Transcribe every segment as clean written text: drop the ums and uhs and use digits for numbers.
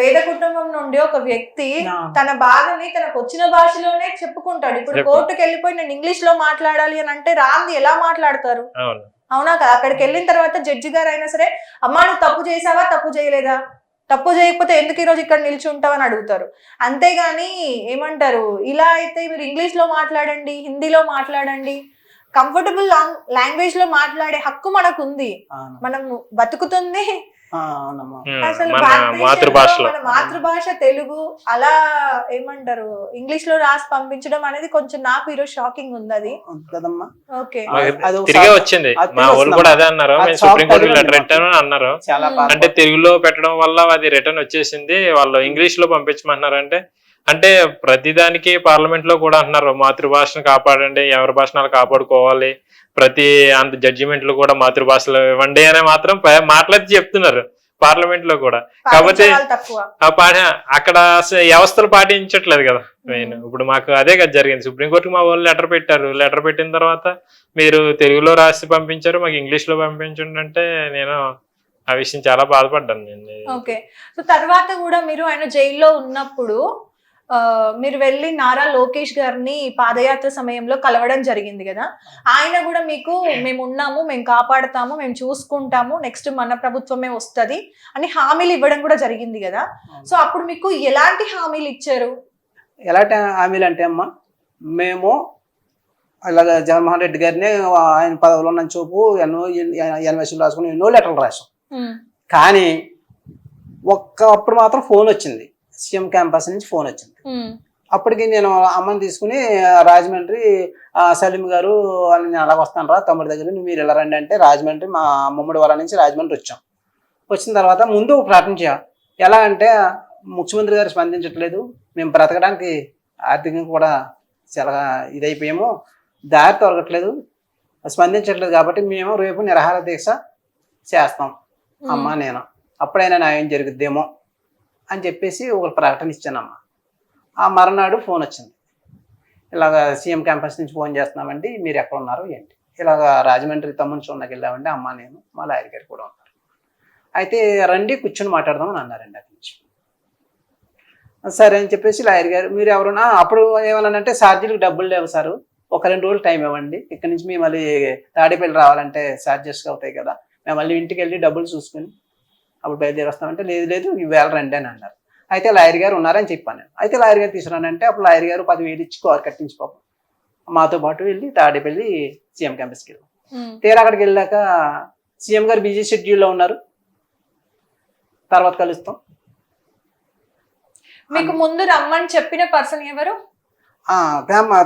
పేద కుటుంబం నుండి ఒక వ్యక్తి తన బాధని తనకు వచ్చిన భాషలోనే చెప్పుకుంటాడు. ఇప్పుడు కోర్టుకు వెళ్ళిపోయి నేను ఇంగ్లీష్ లో మాట్లాడాలి అని అంటే రాంది ఎలా మాట్లాడతారు? అవునా కదా? అక్కడికి వెళ్ళిన తర్వాత జడ్జి గారు అయినా సరే, అమ్మా నువ్వు తప్పు చేసావా, తప్పు చేయలేదా, తప్పు చేయకపోతే ఎందుకు ఈరోజు ఇక్కడ నిల్చుంటావు అని అడుగుతారు. అంతేగాని ఏమంటారు, ఇలా అయితే మీరు ఇంగ్లీష్ లో మాట్లాడండి, హిందీలో మాట్లాడండి, కంఫర్టబుల్ లాంగ్వేజ్ లో మాట్లాడే హక్కు మనకు ఉంది. మనం బతుకుతుంది అసలు మన మాతృభాష తెలుగు. అలా ఏమంటారు ఇంగ్లీష్ లో రాసి పంపించడం అనేది కొంచెం నాకు ఈరోజు షాకింగ్ ఉంది. అది ఓకే తిరిగే వచ్చింది. మా వాళ్ళు కూడా అదే అన్నారు, సుప్రీంకోర్టు లెటర్ పెట్టాను అన్నారు. అంటే తెలుగులో పెట్టడం వల్ల అది రిటర్న్ వచ్చేసింది, వాళ్ళు ఇంగ్లీష్ లో పంపించమంటున్నారు. అంటే ప్రతిదానికి పార్లమెంట్ లో కూడా అంటున్నారు మాతృభాషను కాపాడండి, ఎవరి భాషను కాపాడుకోవాలి, ప్రతి అంత జడ్జిమెంట్లు కూడా మాతృభాషలో ఇవ్వండి అని మాత్రం మాట్లాడి చెప్తున్నారు పార్లమెంట్ లో కూడా. కాకపోతే అక్కడ వ్యవస్థలు పాటించట్లేదు కదా మెయిన్. ఇప్పుడు మాకు అదే కదా జరిగింది, సుప్రీంకోర్టుకి మా వాళ్ళు లెటర్ పెట్టారు, లెటర్ పెట్టిన తర్వాత మీరు తెలుగులో రాసి పంపించారు, మాకు ఇంగ్లీష్ లో పంపించండి అంటే నేను ఆ విషయం చాలా బాధపడ్డాను నేను. ఓకే, సో తర్వాత కూడా మీరు ఆయన జైల్లో ఉన్నప్పుడు మీరు వెళ్ళి నారా లోకేష్ గారిని పాదయాత్ర సమయంలో కలవడం జరిగింది కదా, ఆయన కూడా మీకు మేము ఉన్నాము, మేము కాపాడుతాము, మేము చూసుకుంటాము, నెక్స్ట్ మన ప్రభుత్వమే వస్తుంది అని హామీలు ఇవ్వడం కూడా జరిగింది కదా. సో అప్పుడు మీకు ఎలాంటి హామీలు ఇచ్చారు? ఎలాంటి హామీలు అంటే అమ్మా, మేము ఇలాగ జగన్మోహన్ రెడ్డి గారిని ఆయన పదవిలో ఉన్న చూపు ఎన్నో ఎన్వైసీలు రాసుకుని ఎన్నో లెటర్లు రాసాం. కానీ అప్పుడు మాత్రం ఫోన్ వచ్చింది, సీఎం క్యాంపస్ నుంచి ఫోన్ వచ్చింది. అప్పటికి నేను అమ్మని తీసుకుని రాజమండ్రి సలీం గారు నేను అలాగ వస్తాను రా తమ్ముడి దగ్గర, మీరు ఎలా రండి అంటే రాజమండ్రి మా ముమ్మడి వరం నుంచి రాజమండ్రి వచ్చాం. వచ్చిన తర్వాత ముందు ప్రకటన చేయాలి. ఎలా అంటే ముఖ్యమంత్రి గారు స్పందించట్లేదు, మేము బ్రతకడానికి ఆర్థికంగా కూడా చాలా ఇదైపోయాము, దారి తొరగట్లేదు, స్పందించట్లేదు, కాబట్టి మేము రేపు నిరాహార దీక్ష చేస్తాం అమ్మ నేను, అప్పుడైనా న్యాయం జరుగుద్దేమో అని చెప్పేసి ఒక ప్రకటన ఇచ్చానమ్మా. ఆ మరునాడు ఫోన్ వచ్చింది, ఇలాగ సీఎం క్యాంపస్ నుంచి ఫోన్ చేస్తున్నామండి, మీరు ఎక్కడ ఉన్నారు ఏంటి, ఇలాగ రాజమండ్రి తమ్ముని చూడకి వెళ్ళామండి అమ్మ నేను, మా లాయర్ గారు కూడా ఉన్నారు, అయితే రండి కూర్చొని మాట్లాడదాం అని అన్నారండి. అక్కడి నుంచి సరే అని చెప్పేసి లాయర్ గారు మీరు ఎవరున్నా, అప్పుడు ఏమన్నానంటే ఛార్జీలకు డబ్బులు లేవు సార్, ఒక 2 రోజులు టైం ఇవ్వండి, ఇక్కడ నుంచి మేము మళ్ళీ తాడేపల్లి రావాలంటే ఛార్జెస్ అవుతాయి కదా, మేము మళ్ళీ ఇంటికి వెళ్ళి డబ్బులు చూసుకుని అప్పుడు బయలుదేరి వస్తామంటే లేదు ఈవేళ రండి అని అన్నారు. అయితే లాయర్ గారు ఉన్నారని చెప్పాను నేను. అయితే లాయర్ గారు తీసుకురానంటే అప్పుడు లాయర్ గారు 10,000 ఇచ్చి కారు కట్టించి పాపం మాతో పాటు వెళ్ళి తాడేపల్లి సీఎం క్యాంపస్కి వెళ్ళాం. తీరా అక్కడికి వెళ్ళాక సీఎం గారు బిజీ షెడ్యూల్లో ఉన్నారు, తర్వాత కలుస్తాం. మీకు ముందు రమ్మని చెప్పిన పర్సన్ ఎవరు?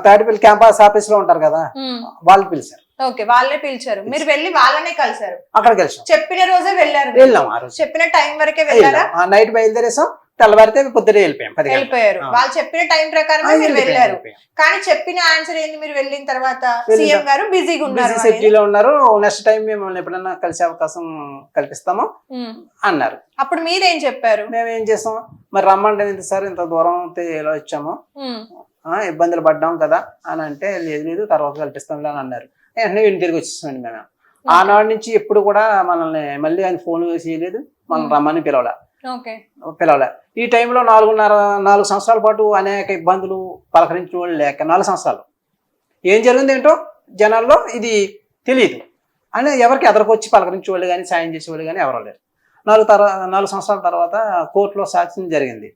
తాడేపల్లి క్యాంపస్ ఆఫీస్ లో ఉంటారు కదా, వాళ్ళు పిలిచారు. ఓకే, వాళ్ళే పిలిచారు, మీరు వెళ్ళి వాళ్ళనే కలిసారు. అక్కడ కలిసాం, చెప్పిన రోజే వెళ్ళారు? వెళ్ళాం, ఆ రోజు చెప్పిన టైం వరకే వెళ్ళారా? నైట్ బయలుదేరేసాం, తెల్లవారితే పొద్దునే వెళ్ళిపోయారు. వాళ్ళు చెప్పిన టైం ప్రకారమే మీరు వెళ్ళారు. కానీ చెప్పిన ఆన్సర్ ఏంది, మీరు వెళ్ళిన తర్వాత సీఎం గారు బిజీగా ఉన్నారు, సిటీలో ఉన్నారు, నెక్స్ట్ టైం మేము ఎప్పుడైనా కలిసే అవకాశం కల్పిస్తాము అన్నారు. అప్పుడు మీరేం చెప్పారు? మేము ఏం చేస్తాం, మరి రమ్మంటే ఎంత సార్ ఇంత దూరం ఎలా వచ్చాము, ఇబ్బందులు పడ్డాం కదా అని అంటే లేదు తర్వాత కల్పిస్తాంలే అని అన్నారు. వెంటనే తిరిగి వచ్చేసామండి మేము. ఆనాడు నుంచి ఎప్పుడు కూడా మనల్ని మళ్ళీ ఆయన ఫోన్ చేయలేదు, మనం రమ్మని పిలవలే. ఈ టైంలో 4 సంవత్సరాల పాటు అనేక ఇబ్బందులు, పలకరించిన వాళ్ళు లేక 4 సంవత్సరాలు ఏం జరిగింది ఏంటో జనాల్లో ఇది తెలియదు అని ఎవరికి ఎదరికొచ్చి పలకరించే వాళ్ళు కానీ సాయం చేసేవాళ్ళు కానీ ఎవరో లేరు. 4 సంవత్సరాల తర్వాత కోర్టులో సాక్ష్యం జరిగింది.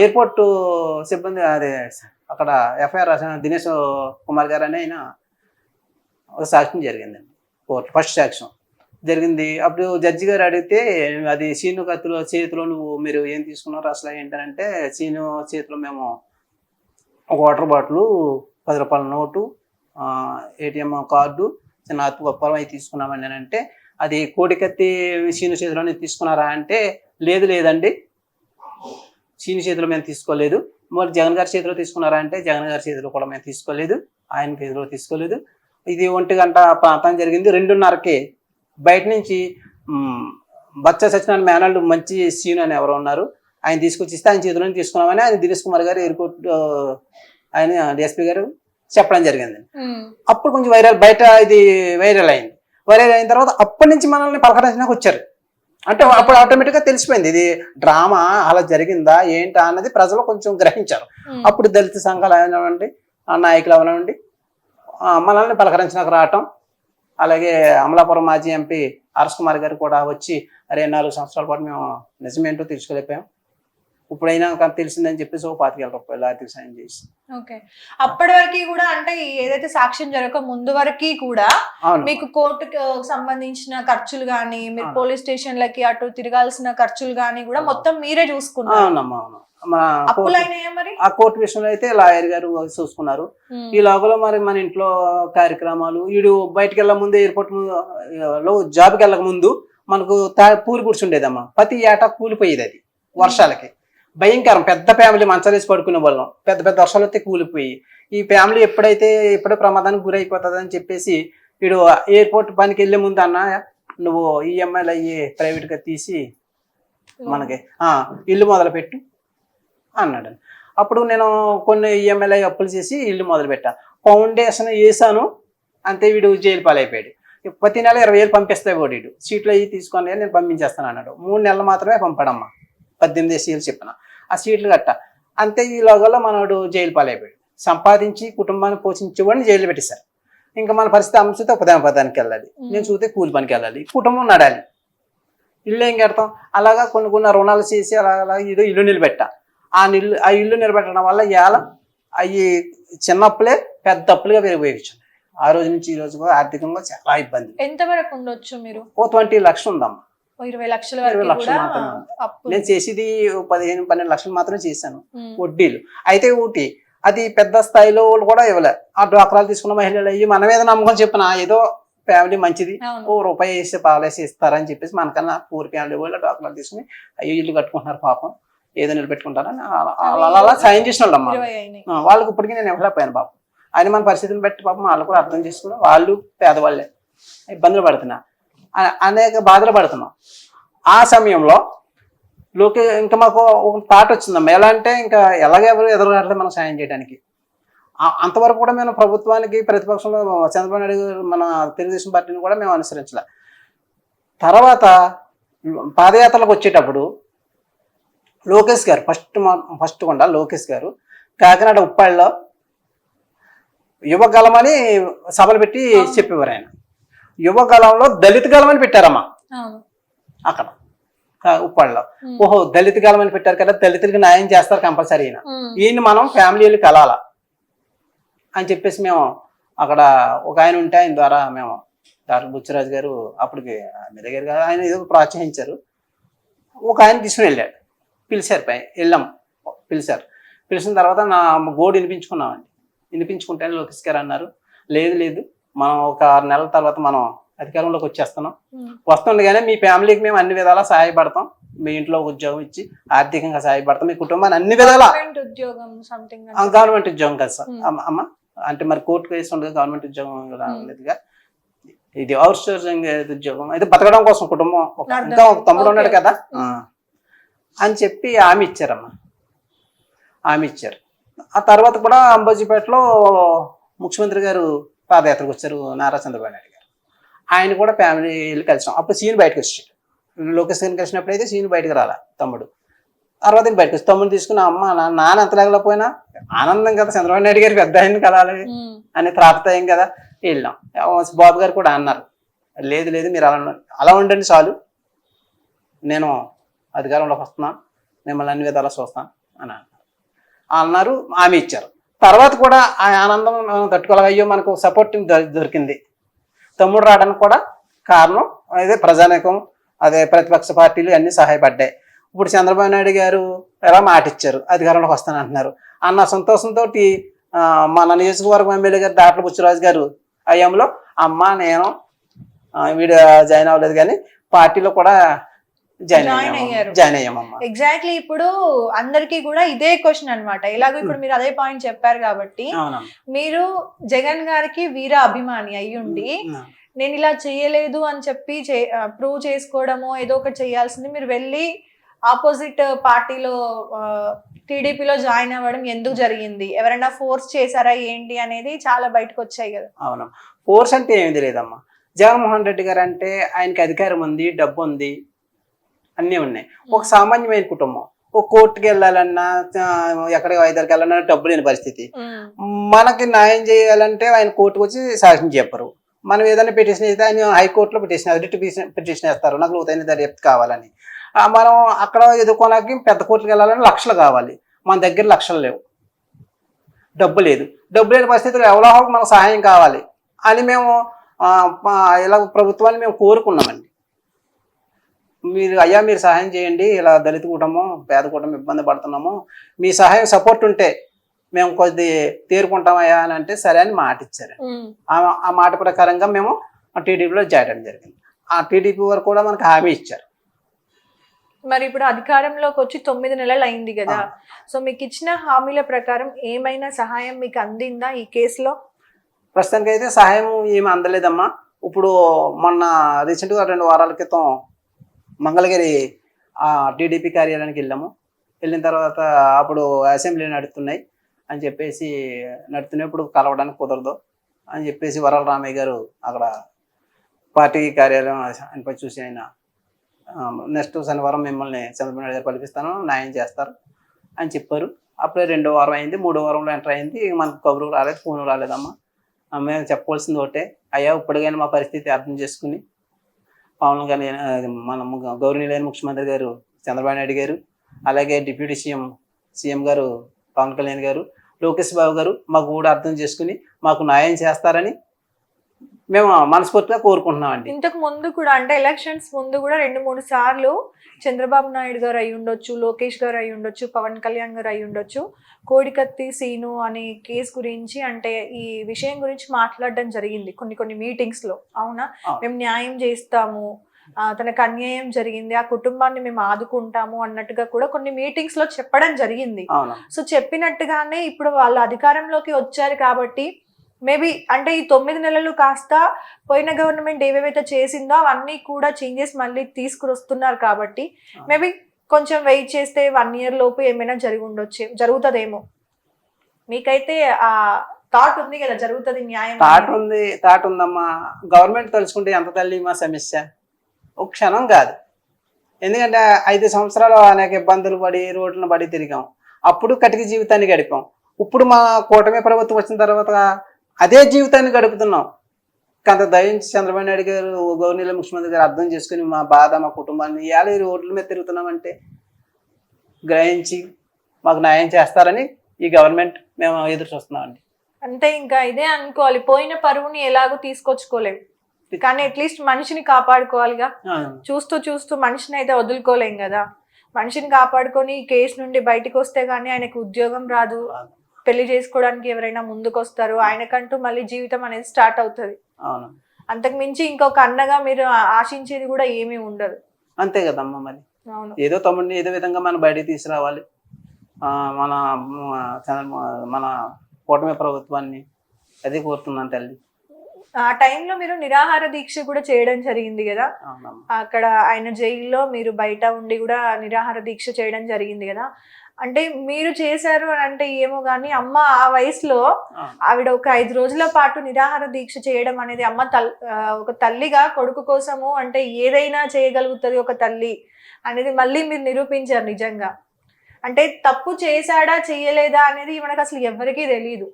ఎయిర్పోర్ట్ సిబ్బంది అదే అక్కడ ఎఫ్ఐఆర్ రాసిన దినేష్ కుమార్ గారు అని ఆయన ఒక సాక్ష్యం జరిగిందండి కోర్టు, ఫస్ట్ సాక్ష్యం జరిగింది. అప్పుడు జడ్జి గారు అడిగితే అది సీను చేతిలో మీరు ఏం తీసుకున్నారు అసలు ఏంటంటే, సీను చేతిలో మేము ఒక వాటర్ బాటిల్, 10 రూపాయల నోటు, ఏటీఎం కార్డు, చిన్న అప్పలం అవి తీసుకున్నామని అంటే, అది కోటికత్తి సీను చేతిలోనే తీసుకున్నారా అంటే లేదండి సీను చేతిలో మేము తీసుకోలేదు. మరి జగన్ గారి చేతిలో తీసుకున్నారా అంటే జగన్ గారి చేతిలో కూడా మేము తీసుకోలేదు, ఆయన చేతిలో తీసుకోలేదు. ఇది 1 గంట ప్రాంతం జరిగింది. 2:30కి బయట నుంచి బచ్చ సత్యనారాయణ మేనల్డ్ మంచి సీన్ అని ఎవరు ఉన్నారు, ఆయన తీసుకొచ్చిస్తే ఆయన చేతిలో తీసుకున్నామని ఆయన దినేష్ కుమార్ గారు ఎయిర్పోర్ట్ ఆయన డిఎస్పీ గారు చెప్పడం జరిగింది. అప్పుడు కొంచెం బయట ఇది వైరల్ అయింది. వైరల్ అయిన తర్వాత అప్పటి నుంచి మనల్ని పలకరించడానికి వచ్చారు. అంటే అప్పుడు ఆటోమేటిక్ గా తెలిసిపోయింది ఇది డ్రామా అలా జరిగిందా ఏంటా అన్నది ప్రజలు కొంచెం గ్రహించారు. అప్పుడు దళిత సంఘాలు అవనివ్వండి, నాయకులు అవనివ్వండి, మనల్ని పలకరించడానికి రావటం, అలాగే అమలాపురం మాజీ ఎంపీ ఆర్ఎస్ కుమార్ గారు కూడా వచ్చి అరే 4 సంవత్సరాల పాటు మేము నిజమేంటో తెలుసుకోలేకపోయాం, ఇప్పుడైనా తెలిసిందని చెప్పేసి ఒక 25,000 రూపాయలు ఆర్థిక సాయం చేసి. ఓకే, అప్పటి వరకు కూడా అంటే ఏదైతే సాక్ష్యం జరగక ముందు వరకు కూడా మీకు కోర్టుకు సంబంధించిన ఖర్చులు గానీ, మీరు పోలీస్ స్టేషన్లకి అటు తిరగాల్సిన ఖర్చులు గానీ కూడా మొత్తం మీరే చూసుకున్నారు? అవునమ్మా, అవును. మరి ఆ కోర్టు విషయంలో అయితే లాయర్ గారు చూసుకున్నారు. ఈ లోపల మరి మన ఇంట్లో కార్యక్రమాలు, వీడు బయటకు వెళ్ళక ముందు ఎయిర్పోర్ట్ లో జాబ్కి వెళ్ళక ముందు మనకు పూరి కూర్చుండేదమ్మా. ప్రతి ఏటా కూలిపోయేది అది వర్షాలకి. భయంకరం, పెద్ద ఫ్యామిలీ మంచాలేసి పడుకునే వాళ్ళం. పెద్ద పెద్ద వర్షాలు వస్తే కూలిపోయి ఈ ఫ్యామిలీ ఎప్పుడే ప్రమాదానికి గురైపోతుంది అని చెప్పేసి వీడు ఎయిర్పోర్ట్ పనికి వెళ్ళే ముందు అన్న నువ్వు ఈఎంఐలు అయ్యి ప్రైవేట్గా తీసి మనకి ఇల్లు మొదలుపెట్టు అన్నాడు. అప్పుడు నేను కొన్ని ఈఎంఐలు అప్పులు చేసి ఇల్లు మొదలుపెట్టా. ఫౌండేషన్ వేసాను, అంతే వీడు జైలు పాలైపోయాడు. ప్రతి నెల 20,000 పంపిస్తాయి వీడు, సీట్లు అవి తీసుకొని నేను పంపించేస్తాను అన్నాడు. 3 నెలలు మాత్రమే పంపాడమ్మా, 18 సీట్లు చెప్పిన ఆ సీట్లు కట్ట. అంతే ఈ లోగల్లో మనోడు జైలు పాలైపోయాడు. సంపాదించి కుటుంబాన్ని పోషించేవాడిని జైలు పెట్టేశారు. ఇంకా మన పరిస్థితి అమ్మ ఉపాధి పదానికి వెళ్ళాలి, నేను చూస్తే కూలి పనికి వెళ్ళాలి, కుటుంబం నడాలి, ఇల్లు ఏం కడతాం. అలాగా కొన్ని రుణాలు చేసి అలా ఏదో ఇల్లు నిలబెట్టా. ఆ ఇల్లు నిలబెట్టడం వల్ల ఇవాళ అవి చిన్న అప్పులే పెద్ద అప్పులుగా పెరిగిపోయి ఆ రోజు నుంచి ఈ రోజు ఆర్థికంగా చాలా ఇబ్బంది. ఎంత వరకు ఉండొచ్చు మీరు? 20 లక్షలు ఉందమ్మా. 20 లక్షలు మాత్రమే. నేను చేసేది 15-12 లక్షలు మాత్రమే చేశాను వడ్డీలు. అయితే ఒకటి అది పెద్ద స్థాయిలో కూడా ఇవ్వలే. ఆ డ్వాక్రాలు తీసుకున్న మహిళలు అయ్యి మన మీద నమ్మకం చెప్పిన ఏదో ఫ్యామిలీ మంచిది, ₹1 వేస్తే పాలేసి ఇస్తారని చెప్పేసి మనకన్నా పూర్ ఫ్యామిలీ వాళ్ళు డ్వాక్రాలు తీసుకుని అయ్యో ఇల్లు కట్టుకుంటున్నారు పాపం, ఏదో నిలబెట్టుకుంటారని అలా సాయం చేసిన వాళ్ళమ్మా. వాళ్ళకి ఇప్పటికీ నేను ఇవ్వలేకపోయాను పాపం. ఆయన మన పరిస్థితిని బట్టి పాపం వాళ్ళు కూడా అర్థం చేసుకున్నా, వాళ్ళు పేదవాళ్ళే, ఇబ్బందులు పడుతున్నా, అనేక బాధలు పడుతున్నాం. ఆ సమయంలో ఇంకా మాకు ఒక థాట్ వచ్చిందమ్మా. ఎలా అంటే ఇంకా ఎలాగెవరు ఎదురుగాడలే మనం సాయం చేయడానికి. అంతవరకు కూడా మేము ప్రభుత్వానికి ప్రతిపక్షంలో చంద్రబాబు నాయుడు గారు మన తెలుగుదేశం పార్టీని కూడా మేము అనుసరించలే. తర్వాత పాదయాత్రలకు వచ్చేటప్పుడు లోకేష్ గారు ఫస్ట్ కొండ లోకేష్ గారు కాకినాడ ఉప్పాళ్ళలో యువగలమని సభలు పెట్టి చెప్పేవారు. ఆయన యువగలంలో దళిత గలమని పెట్టారమ్మా అక్కడ ఉప్పాళ్ళలో. ఓహో దళిత గలమని పెట్టారు కదా, దళితులకి న్యాయం చేస్తారు కంపల్సరీ, ఈయన మనం ఫ్యామిలీలు కలాల అని చెప్పేసి మేము అక్కడ ఒక ఆయన ఉంటే ఆయన ద్వారా మేము డాక్టర్ బుచ్చిరాజు గారు అప్పటికి ఎమ్మెల్యే గారు కాదు, ఆయన ఏదో ప్రోత్సహించారు. ఒక ఆయన తీసుకుని వెళ్ళాడు, పిలిచారు, వెళ్ళాం, పిలిచిన తర్వాత నా గోడు వినిపించుకున్నామండి. వినిపించుకుంటే లోకేష్ గారు అన్నారు లేదు మనం ఒక 6 నెలల తర్వాత మనం అధికారంలోకి వచ్చేస్తున్నాం, వస్తుండగానే మీ ఫ్యామిలీకి మేము అన్ని విధాలా సహాయపడతాం, మీ ఇంట్లో ఒక ఉద్యోగం ఇచ్చి ఆర్థికంగా సహాయపడతాం, మీ కుటుంబాన్ని అన్ని విధాలా. గవర్నమెంట్ ఉద్యోగం కదా సార్ అమ్మ, అంటే మరి కోర్టు కేసు ఉండదు, గవర్నమెంట్ ఉద్యోగం రాలేదుగా, ఇది అవుట్ సోర్సింగ్ ఉద్యోగం అయితే బతకడం కోసం కుటుంబం, ఇంకా ఒక తమ్ముడు ఉన్నాడు కదా అని చెప్పి హామీ ఇచ్చారమ్మా. ఆ తర్వాత కూడా అంబాజీపేటలో ముఖ్యమంత్రి గారు పాదయాత్రకు వచ్చారు, నారా చంద్రబాబు నాయుడు గారు. ఆయన కూడా ఫ్యామిలీ వెళ్ళి కలిసాం. అప్పుడు సీన్ బయటకు వచ్చాడు. లోకేష్ గారిని కలిసినప్పుడు అయితే సీన్ బయటకు రాలా తమ్ముడు. తర్వాత బయటకు వచ్చి తమ్ముడు తీసుకుని అమ్మ నాన్న ఎంత లేకపోయినా ఆనందం కదా, చంద్రబాబు నాయుడు గారి పెద్ద ఆయన కలాలి అని త్రాపతాయం కదా, వెళ్ళాం. బాబు గారు కూడా అన్నారు లేదు మీరు అలా ఉండండి చాలు, నేను అధికారంలోకి వస్తున్నాను, మిమ్మల్ని అన్ని విధాలా చూస్తాను అని అన్నారు. హామీ ఇచ్చారు. తర్వాత కూడా ఆ ఆనందం మనం తట్టుకోవాలి, అయ్యో మనకు సపోర్టింగ్ దొరికింది. తమ్ముడు రావడానికి కూడా కారణం అదే ప్రజానీకం, అదే ప్రతిపక్ష పార్టీలు అన్ని సహాయపడ్డాయి. ఇప్పుడు చంద్రబాబు నాయుడు గారు ఎలా మాట ఇచ్చారు, అధికారంలోకి వస్తాను అంటున్నారు అన్న సంతోషంతో మన నియోజకవర్గం ఎమ్మెల్యే గారు డాక్టర్ బుచ్చిరాజు గారు అయ్యంలో అమ్మ నేను వీడు జాయిన్ అవ్వలేదు కానీ పార్టీలో కూడా జాయిన్ అయ్యామమ్మా. ఎగ్జాక్ట్లీ ఇప్పుడు అందరికి కూడా ఇదే క్వశ్చన్ అన్నమాట. ఎలాగో ఇప్పుడు మీరు అదే పాయింట్ చెప్పారు కాబట్టి, మీరు జగన్ గారికి వీర అభిమాని అయ్యుండి నేను ఇలా చేయలేదు అని చెప్పి ప్రూవ్ చేసుకోవడమో ఏదో ఒకటి చేయాల్సింది, మీరు వెళ్ళి ఆపోజిట్ పార్టీలో టీడీపీలో జాయిన్ అవ్వడం ఎందుకు జరిగింది, ఎవరైనా ఫోర్స్ చేశారా ఏంటి అనేది చాలా బయటకు వచ్చాయి కదా. అవును, ఫోర్స్ అంటే ఏమిది లేదమ్మా. జగన్మోహన్ రెడ్డి గారు అంటే ఆయనకి అధికారం ఉంది, డబ్బు ఉంది, అన్నీ ఉన్నాయి. ఒక సామాన్యమైన కుటుంబం ఒక కోర్టుకి వెళ్ళాలన్నా ఎక్కడికి వైద్యులకు వెళ్ళాలన్నా డబ్బు లేని పరిస్థితి. మనకి న్యాయం చేయాలంటే ఆయన కోర్టుకు వచ్చి సాక్ష్యం చెప్పరు. మనం ఏదైనా పిటిషన్ అయితే ఆయన హైకోర్టులో పిటిషన్ వేస్తారు, నాకు లోతైన దర్యాప్తు కావాలని. మనం అక్కడ ఎదుర్కోవడానికి పెద్ద కోర్టుకు వెళ్ళాలని లక్షలు కావాలి, మన దగ్గర లక్షలు లేవు, డబ్బు లేని పరిస్థితుల్లో ఎవరో మనకు సహాయం కావాలి అని మేము ఇలా ప్రభుత్వాన్ని మేము కోరుకున్నామండి. మీరు సహాయం చేయండి, ఇలా దళిత కుటుంబం పేద కుటుంబం ఇబ్బంది పడుతున్నాము, మీ సహాయం సపోర్ట్ ఉంటే మేము కొద్ది తేరుకుంటామయ్యా అని అంటే సరే అని మాట ఇచ్చారు. ఆ మాట ప్రకారంగా మేము టీడీపీలో జాయిన్ జరిగింది. ఆ టీడీపీ వరకు కూడా మనకు హామీ ఇచ్చారు. మరి ఇప్పుడు అధికారంలోకి వచ్చి 9 నెలలు అయింది కదా, సో మీకు ఇచ్చిన హామీల ప్రకారం ఏమైనా సహాయం మీకు అందిందా ఈ కేసులో? ప్రస్తుతానికి అయితే సహాయం ఏమి అందలేదమ్మా. ఇప్పుడు మొన్న రీసెంట్గా 2 వారాల క్రితం మంగళగిరి టీడీపీ కార్యాలయానికి వెళ్ళిన తర్వాత అప్పుడు అసెంబ్లీ నడుస్తున్నాయి అని చెప్పేసి నడుతున్నప్పుడు కలవడానికి కుదరదు అని చెప్పేసి వరల రామయ్య గారు అక్కడ పార్టీ కార్యాలయం ఆయనపై చూసి ఆయన నెక్స్ట్ శనివారం మిమ్మల్ని చంద్రబాబు నాయుడు గారు పిలిపిస్తాను, న్యాయం చేస్తారు అని చెప్పారు. అప్పుడే 2వ వారం అయింది, 3వ వారంలో ఎంటర్ అయింది. మనకు కబురు రాలేదు, ఫోన్ రాలేదమ్మా. మేము చెప్పవలసింది ఒకటే, అయ్యా ఇప్పటికైనా మా పరిస్థితి అర్థం చేసుకుని పవన్ కళ్యాణ్ మన గౌరవనీయులైన ముఖ్యమంత్రి గారు చంద్రబాబు నాయుడు గారు, అలాగే డిప్యూటీ సీఎం గారు పవన్ కళ్యాణ్ గారు, లోకేష్ బాబు గారు మాకు కూడా అర్థం చేసుకుని మాకు న్యాయం చేస్తారని మేము మనస్ఫూర్తిగా కోరుకుంటున్నామండి. ఇంతకు ముందు కూడా అంటే ఎలక్షన్స్ ముందు కూడా 2-3 సార్లు చంద్రబాబు నాయుడు గారు అయి ఉండొచ్చు, లోకేష్ గారు అయి ఉండొచ్చు, పవన్ కళ్యాణ్ గారు అయి ఉండొచ్చు, కోడికత్తి సీను అనే కేసు గురించి అంటే ఈ విషయం గురించి మాట్లాడడం జరిగింది కొన్ని మీటింగ్స్ లో. అవునా, మేము న్యాయం చేస్తాము, తనకు అన్యాయం జరిగింది, ఆ కుటుంబాన్ని మేము ఆదుకుంటాము అన్నట్టుగా కూడా కొన్ని మీటింగ్స్ లో చెప్పడం జరిగింది. సో చెప్పినట్టుగానే ఇప్పుడు వాళ్ళ అధికారంలోకి వచ్చారు కాబట్టి మేబీ అంటే ఈ 9 నెలలు కాస్త పోయిన గవర్నమెంట్ ఏవేవైతే చేసిందో అవన్నీ కూడా చేంజెస్ మళ్ళీ తీసుకువస్తున్నారు కాబట్టి మేబీ కొంచెం వెయిట్ చేస్తే 1 ఇయర్ లోపు ఏమైనా జరుగుతుందేమో. మీకైతే ఆ థాట్ ఉంది కదా, జరుగుతుంది న్యాయం? థాట్ ఉందమ్మా. గవర్నమెంట్ తలుచుకుంటే ఎంత తల్లి మా సమస్య, ఒక క్షణం కాదు. ఎందుకంటే 5 సంవత్సరాలు అనేక ఇబ్బందులు పడి రోడ్లను పడి తిరిగాం, అప్పుడు కటిక జీవితాన్ని గడిపాం. ఇప్పుడు మా కూటమి ప్రభుత్వం వచ్చిన తర్వాత అదే జీవితాన్ని గడుపుతున్నాం. అంత దయించి చంద్రబాబు నాయుడు గారు గవర్నీల ముఖ్యమంత్రి గారు అర్థం చేసుకుని మా బాధ మా కుటుంబాన్ని ఇవాళ ఈ రోడ్ల మీద తిరుగుతున్నామంటే గ్రహించి మాకు న్యాయం చేస్తారని ఈ గవర్నమెంట్ మేము ఎదురు చూస్తున్నామండి. అంటే ఇంకా ఇదే అనుకోవాలి, పోయిన పరువుని ఎలాగో తీసుకొచ్చుకోలేము కానీ అట్లీస్ట్ మనిషిని కాపాడుకోవాలిగా. చూస్తూ మనిషిని అయితే వదులుకోలేం కదా. మనిషిని కాపాడుకొని ఈ కేసు నుండి బయటకు వస్తే గానీ ఆయనకు ఉద్యోగం రాదు, పెళ్లి చేసుకోవడానికి ఎవరైనా ముందుకు వస్తారు, ఆయనకంటూ మళ్ళీ జీవితం అనేది స్టార్ట్ అవుతుంది. అంతకు మించి ఇంకొక అన్నగా మీరు ఆశించేది కూడా ఏమీ ఉండదు. అంతే కదమ్మా. మరి ఏదో తమ్ముడిని ఏదో విధంగా మనం బయటకు తీసుకురావాలి, మన కూటమి ప్రభుత్వాన్ని అదే కోరుతున్నాను తల్లి. ఆ టైంలో మీరు నిరాహార దీక్ష కూడా చేయడం జరిగింది కదా, అక్కడ ఆయన జైల్లో మీరు బయట ఉండి కూడా నిరాహార దీక్ష చేయడం జరిగింది కదా. అంటే మీరు చేశారు అని అంటే ఏమో గానీ అమ్మ ఆ వయసులో ఆవిడ ఒక 5 రోజుల పాటు నిరాహార దీక్ష చేయడం అనేది అమ్మ ఒక తల్లిగా కొడుకు కోసము అంటే ఏదైనా చేయగలుగుతుంది ఒక తల్లి అనేది మళ్ళీ మీరు నిరూపించారు నిజంగా. అంటే తప్పు చేశాడా చేయలేదా అనేది మనకు అసలు ఎవరికీ తెలియదు,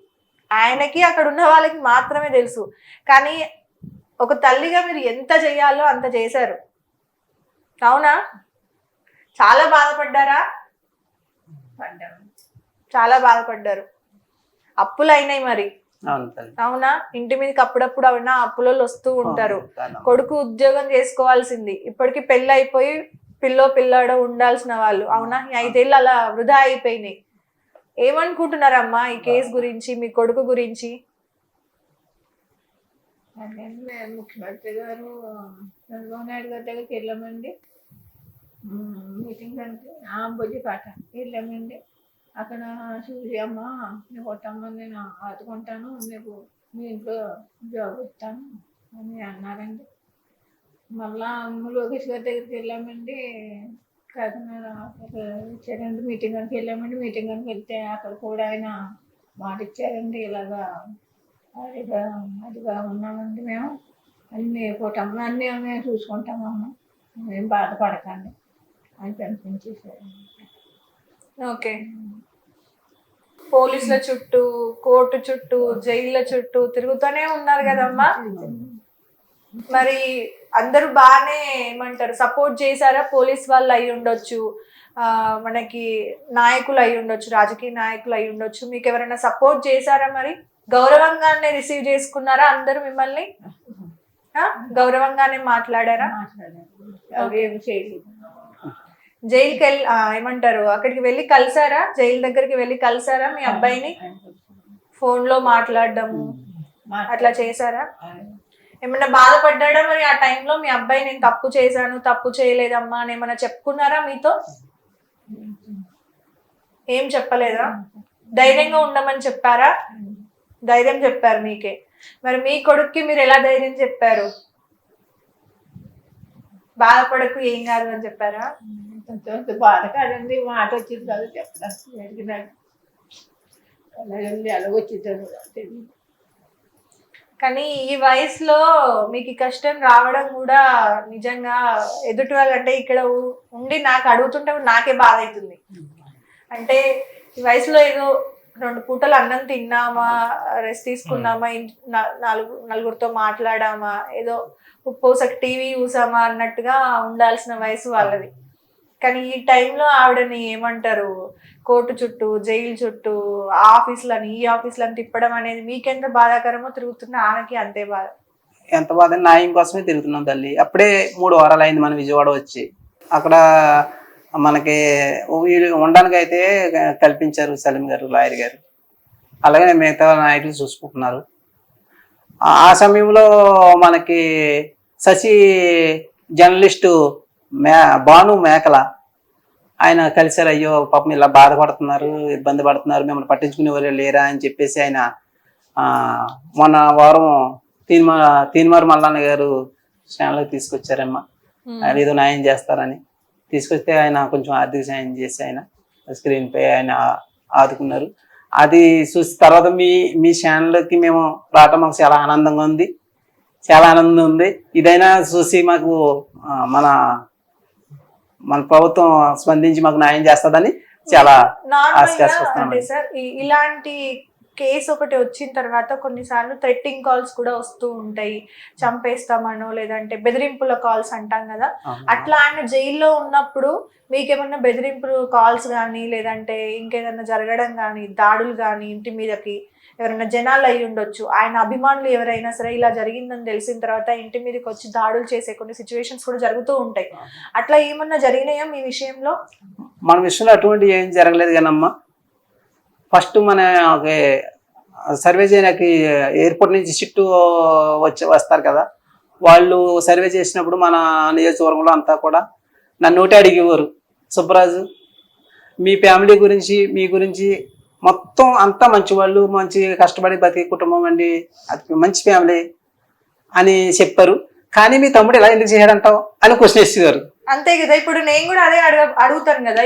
ఆయనకి అక్కడ ఉన్న వాళ్ళకి మాత్రమే తెలుసు. కానీ ఒక తల్లిగా మీరు ఎంత చేయాలో అంత చేశారు. అవునా? చాలా బాధపడ్డారా? చాలా బాధపడ్డారు. అప్పులు అయినాయి మరి. అవునా? ఇంటి మీదకి అప్పుడప్పుడు అవునా అప్పులలో వస్తూ ఉంటారు. కొడుకు ఉద్యోగం చేసుకోవాల్సింది, ఇప్పటికి పెళ్ళి అయిపోయి పిల్లాడో ఉండాల్సిన వాళ్ళు. అవునా? 5 ఏళ్ళు అలా వృధా అయిపోయినాయి. ఏమనుకుంటున్నారమ్మా ఈ కేసు గురించి, మీ కొడుకు గురించి? ముఖ్యమంత్రి గారు చంద్రబాబు నాయుడు గారి దగ్గరికి వెళ్ళామండి, మీటింగ్ అంటే బొజ్జిపాట వెళ్ళామండి. అక్కడ చూసి అమ్మ నీ కొట్టమ్మ నేను ఆదుకుంటాను, నీకు మీ ఇంట్లో జాబ్ ఇస్తాను అని అన్నారండి. మళ్ళా లోకేష్ గారి దగ్గరికి వెళ్ళామండి, కాకినాడ ఇచ్చారండి. మీటింగ్ అని వెళ్ళామండి, మీటింగ్ అని వెళ్తే అక్కడ కూడా ఆయన మాట ఇచ్చారండి, ఇలాగా అదిగా ఉన్నామండి మేము అన్నీ కూటమి అన్నీ మేము చూసుకుంటామమ్మ, మేము బాధపడకండి అని పంపించేశారు. ఓకే. పోలీసుల చుట్టూ, కోర్టు చుట్టూ, జైళ్ళ చుట్టూ తిరుగుతూనే ఉన్నారు కదమ్మా. మరి అందరూ బాగానే ఏమంటారు సపోర్ట్ చేశారా? పోలీస్ వాళ్ళు అయి ఉండొచ్చు, మనకి నాయకులు అయి ఉండొచ్చు, రాజకీయ నాయకులు అయి ఉండొచ్చు, మీకు ఎవరైనా సపోర్ట్ చేశారా? మరి గౌరవంగానే రిసీవ్ చేసుకున్నారా అందరూ మిమ్మల్ని? గౌరవంగానే మాట్లాడారా? ఎవరేమి చేయలేదు. జైలుకి వెళ్ళి ఏమంటారు అక్కడికి వెళ్ళి కలిసారా? జైలు దగ్గరికి వెళ్ళి కలిసారా మీ అబ్బాయిని? ఫోన్ లో మాట్లాడడము అట్లా చేశారా? ఏమన్నా బాధపడ్డా మరి ఆ టైంలో మీ అబ్బాయి నేను తప్పు చేశాను, తప్పు చేయలేదమ్మా అని ఏమన్నా చెప్పుకున్నారా మీతో? ఏం చెప్పలేదా? ధైర్యంగా ఉండమని చెప్పారా? ధైర్యం చెప్పారు మీకే. మరి మీ కొడుక్కి మీరు ఎలా ధైర్యం చెప్పారు? బాధపడకు ఏం కాదు అని చెప్పారా? బాధ కాదండి, మాట వచ్చింది కాదు చెప్పడానికి. అలాగండి అలాగొచ్చింది తెలియదు. కానీ ఈ వయసులో మీకు ఈ కష్టం రావడం కూడా నిజంగా ఎదుటి వాళ్ళంటే ఇక్కడ ఉండి నాకు అడుగుతుంటే నాకే బాధ అవుతుంది. అంటే ఈ వయసులో ఏదో 2 పూటలు అన్నం తిన్నామా, రెస్ట్ తీసుకున్నామా, నలుగురితో మాట్లాడామా, ఏదో ఉప్పోసకి టీవీ చూసామా అన్నట్టుగా ఉండాల్సిన వయసు వాళ్ళది. కానీ ఈ టైంలో ఆవిడని ఏమంటారు కోర్టు చుట్టూ, జైలు చుట్టూ, ఆఫీసులని ఈ ఆఫీసులని తిప్పడం అనేది మీకెంత బాధాకరమో తిరుగుతున్న ఆమెకి అంతే బాధ. ఎంత బాధ, న్యాయం కోసమే తిరుగుతున్నాం తల్లి. అప్పుడే 3 వారాలు అయింది మన విజయవాడ వచ్చి. అక్కడ మనకి ఉండడానికి అయితే కల్పించారు సలీం గారు, లాయర్ గారు. అలాగే మిగతా నాయకులు చూసుకుంటున్నారు. ఆ సమయంలో మనకి శశి జర్నలిస్టు భాను మేకల ఆయన కలిసారు. అయ్యో పాపం ఇలా బాధపడుతున్నారు, ఇబ్బంది పడుతున్నారు, మిమ్మల్ని పట్టించుకునేవారు లేరా అని చెప్పేసి ఆయన మొన్న వారం తీన్మార్ మల్లన్న గారు ఛానల్కి తీసుకొచ్చారమ్మా. ఆయన ఏదో న్యాయం చేస్తారని తీసుకొస్తే ఆయన కొంచెం ఆర్థిక సాయం చేసి ఆయన స్క్రీన్ పై ఆయన ఆదుకున్నారు. అది చూసి తర్వాత మీ ఛానల్కి మేము రావటం మాకు చాలా ఆనందంగా ఉంది, చాలా ఆనందం ఉంది. ఇదైనా చూసి మాకు మన ప్రభుత్వం స్పందించి మాకు న్యాయం చేస్తుందని చాలా అంటే సార్ ఇలాంటి కేసు ఒకటి వచ్చిన తర్వాత కొన్నిసార్లు థ్రెట్టింగ్ కాల్స్ కూడా వస్తూ ఉంటాయి, చంపేస్తామనో లేదంటే బెదిరింపుల కాల్స్ అంటాం కదా. అట్లా ఆయన జైల్లో ఉన్నప్పుడు మీకేమన్నా బెదిరింపులు కాల్స్ కానీ లేదంటే ఇంకేదన్నా జరగడం కానీ, దాడులు కానీ, ఇంటి మీదకి ఎవరైనా జనాలు అయి ఉండొచ్చు, ఆయన అభిమానులు ఎవరైనా సరే ఇలా జరిగిందని తెలిసిన తర్వాత ఇంటి మీదకి వచ్చి దాడులు చేసే కొన్ని సిచ్యువేషన్స్ కూడా జరుగుతూ ఉంటాయి. అట్లా ఏమన్నా జరిగినాయా మీ విషయంలో? మన విషయంలో అటువంటి ఏం జరగలేదు కానమ్మా. ఫస్ట్ మన సర్వే చేయడానికి ఎయిర్పోర్ట్ నుంచి షిఫ్ట్ వస్తారు కదా, వాళ్ళు సర్వే చేసినప్పుడు మన నియోజకవర్గంలో అంతా కూడా నన్ను అడిగేవారు, సుబ్బరాజు మీ ఫ్యామిలీ గురించి, మీ గురించి మొత్తం అంతా మంచి వాళ్ళు, మంచి కష్టపడి బతికే కుటుంబం అండి, అది మంచి ఫ్యామిలీ అని చెప్పారు. కానీ మీ తమ్ముడు ఎలా ఎందుకు చేయడంటావు అని క్వశ్చన్ వేసేవారు. అంతే కదా. ఇప్పుడు నేను కూడా అదే అడుగుతాను కదా.